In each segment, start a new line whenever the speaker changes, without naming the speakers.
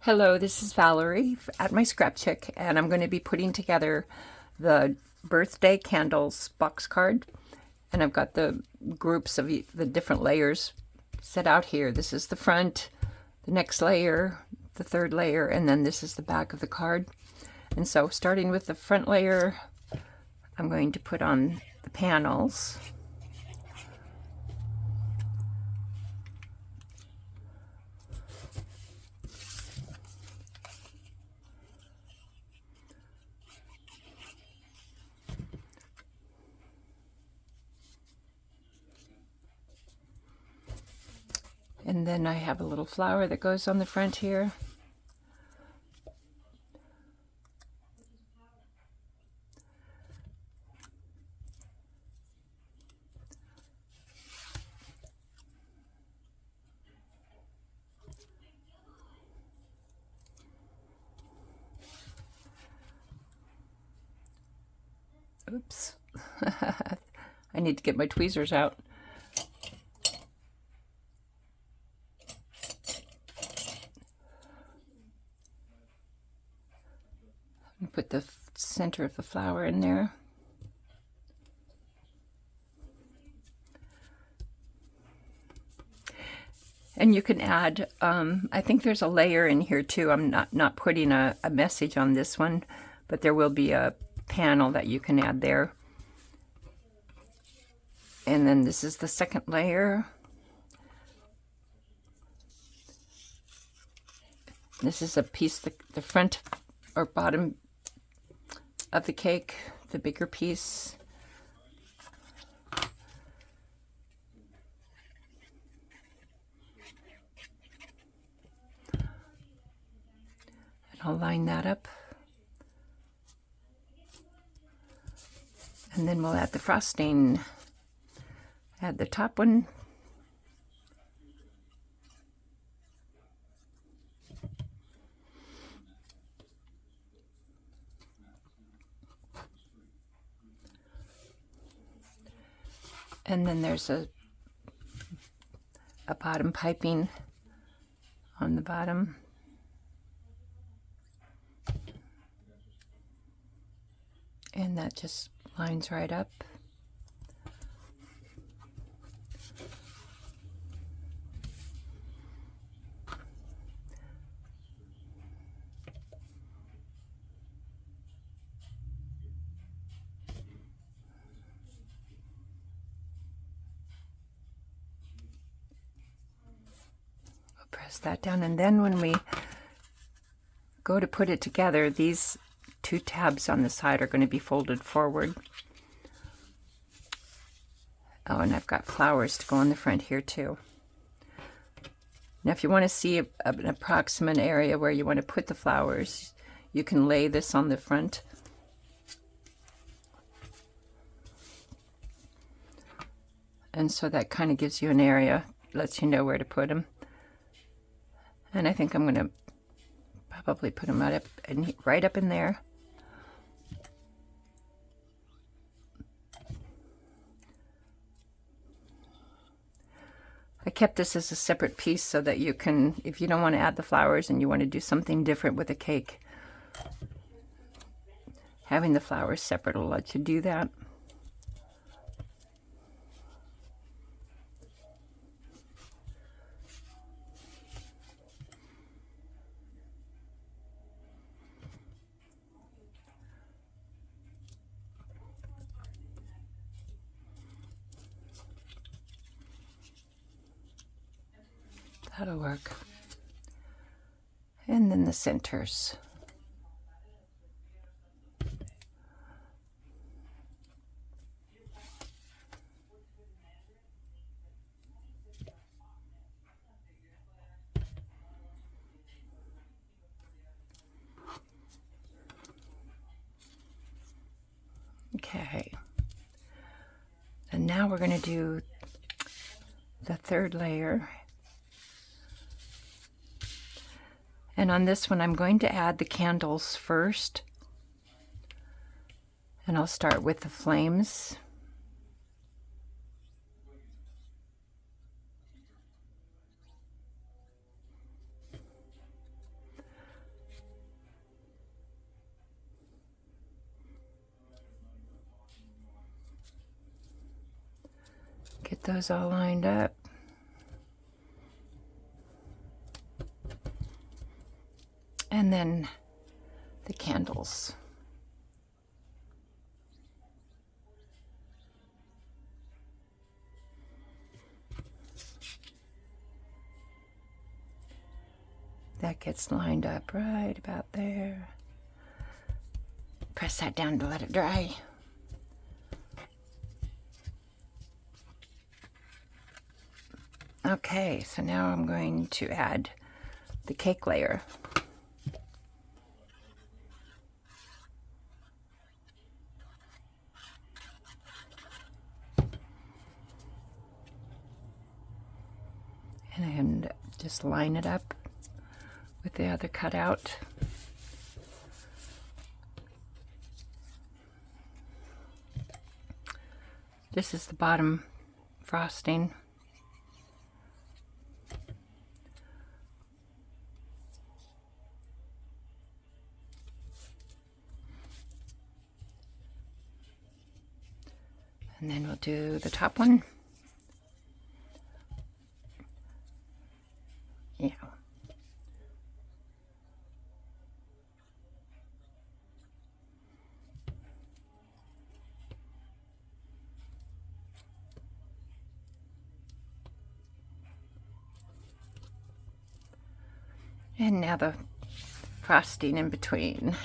Hello, this is Valerie at my Scrap Chick, and I'm going to be putting together the birthday candles box card. And I've got the groups of the different layers set out here. This is the front, the next layer, the third layer, and then this is the back of the card. And so starting with the front layer, I'm going to put on the panels. And then I have a little flower that goes on the front here. Oops. I need to get my tweezers out. And put the center of the flower in there. And you can add, I think there's a layer in here too. I'm not putting a message on this one, but there will be a panel that you can add there. And then this is the second layer. This is a piece, the front or bottom of the cake, the bigger piece. And I'll line that up. And then we'll add the frosting. Add the top one. And then there's a bottom piping on the bottom. And that just lines right up. Press that down, and then when we go to put it together, these two tabs on the side are going to be folded forward. Oh, and I've got flowers to go on the front here too. Now if you want to see an approximate area where you want to put the flowers, you can lay this on the front. And so that kind of gives you an area, lets you know where to put them. And I think I'm going to probably put them right up in there. I kept this as a separate piece so that you can, if you don't want to add the flowers and you want to do something different with the cake, having the flowers separate will let you do that. That'll work. And then the centers. Okay. And now we're going to do the third layer. And on this one, I'm going to add the candles first. And I'll start with the flames. those all lined up. And then the candles. That gets lined up right about there. Press that down to let it dry. Okay, so now I'm going to add the cake layer. And just line it up with the other cutout. This is the bottom frosting. And then we'll do the top one. Yeah. And now the frosting in between.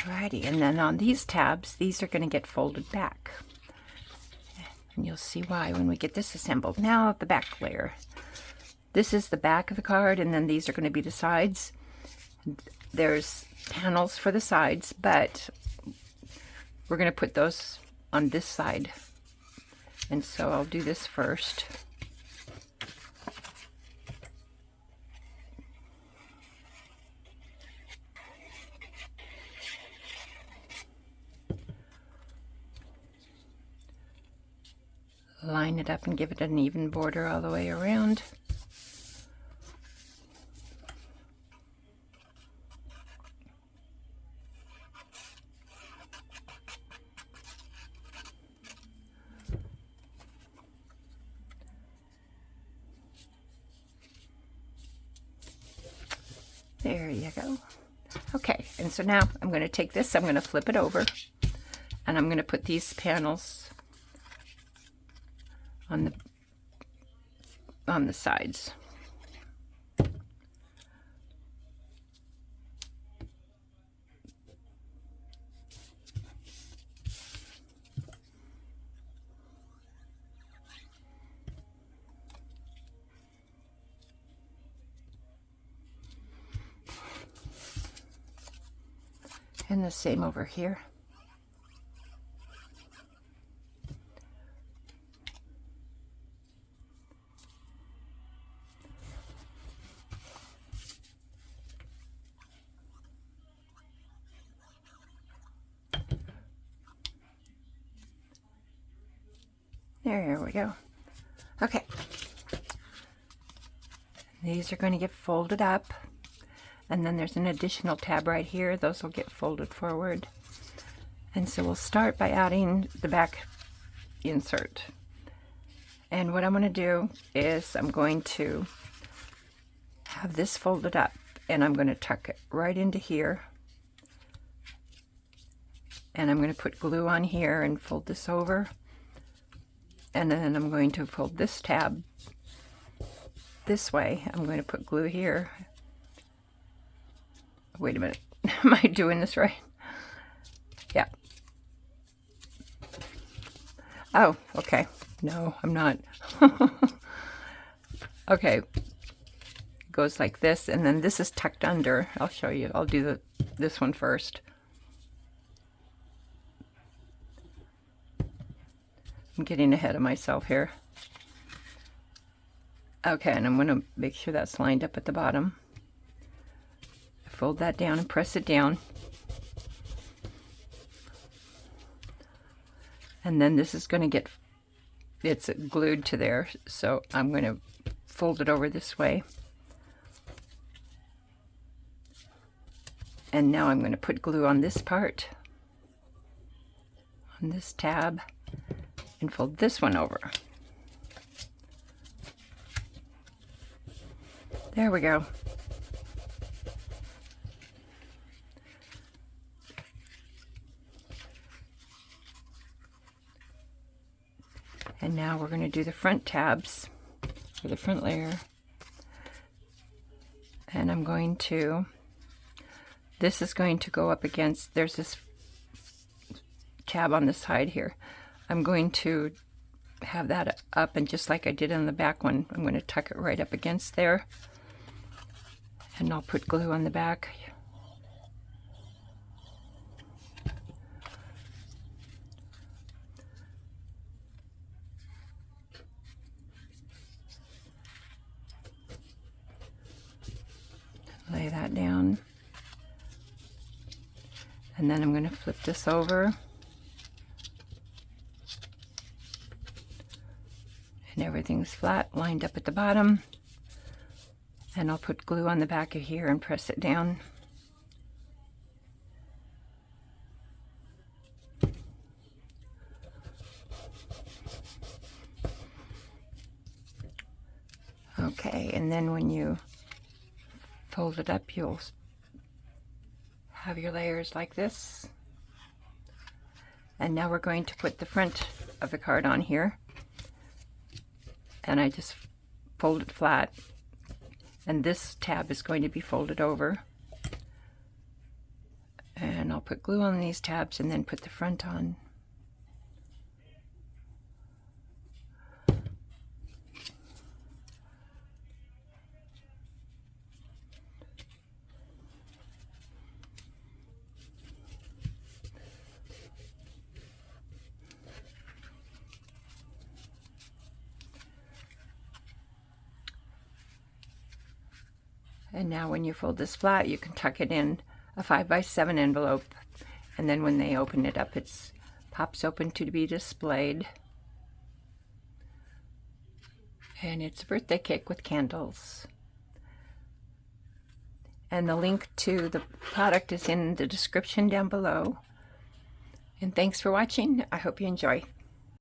Alrighty, and then on these tabs, these are going to get folded back. And you'll see why when we get this assembled. Now the back layer. This is the back of the card, and then these are going to be the sides. There's panels for the sides, but we're going to put those on this side. And so I'll do this first. Line it up and give it an even border all the way around. There you go. Okay, and so now I'm going to take this, I'm going to flip it over, and I'm going to put these panels on the sides. And the same over here. There we go. Okay. These are going to get folded up. And then there's an additional tab right here. Those will get folded forward. And so we'll start by adding the back insert. And what I'm going to do is I'm going to have this folded up. And I'm going to tuck it right into here. And I'm going to put glue on here and fold this over. And then I'm going to fold this tab this way. I'm going to put glue here. Wait a minute. Am I doing this right? Yeah. Oh, okay. No, I'm not. Okay. It goes like this, and then this is tucked under. I'll show you. I'll do this one first. I'm getting ahead of myself here. Okay, and I'm going to make sure that's lined up at the bottom. fold that down and press it down. And then this is going to get, it's glued to there, so I'm going to fold it over this way. And now I'm going to put glue on this part, on this tab, and fold this one over. There we go. And now we're going to do the front tabs, or the front layer. And I'm going to, this is going to go up against, there's this tab on the side here. I'm going to have that up, and just like I did on the back one, I'm going to tuck it right up against there. And I'll put glue on the back. Lay that down. And then I'm going to flip this over. And everything's flat, lined up at the bottom. And I'll put glue on the back of here and press it down. Okay, and then when you fold it up, you'll have your layers like this. And now we're going to put the front of the card on here. And I just fold it flat. And this tab is going to be folded over. And I'll put glue on these tabs and then put the front on. And now when you fold this flat, you can tuck it in a 5x7 envelope. And then when they open it up, it pops open to be displayed. And it's a birthday cake with candles. And the link to the product is in the description down below. And thanks for watching. I hope you enjoy.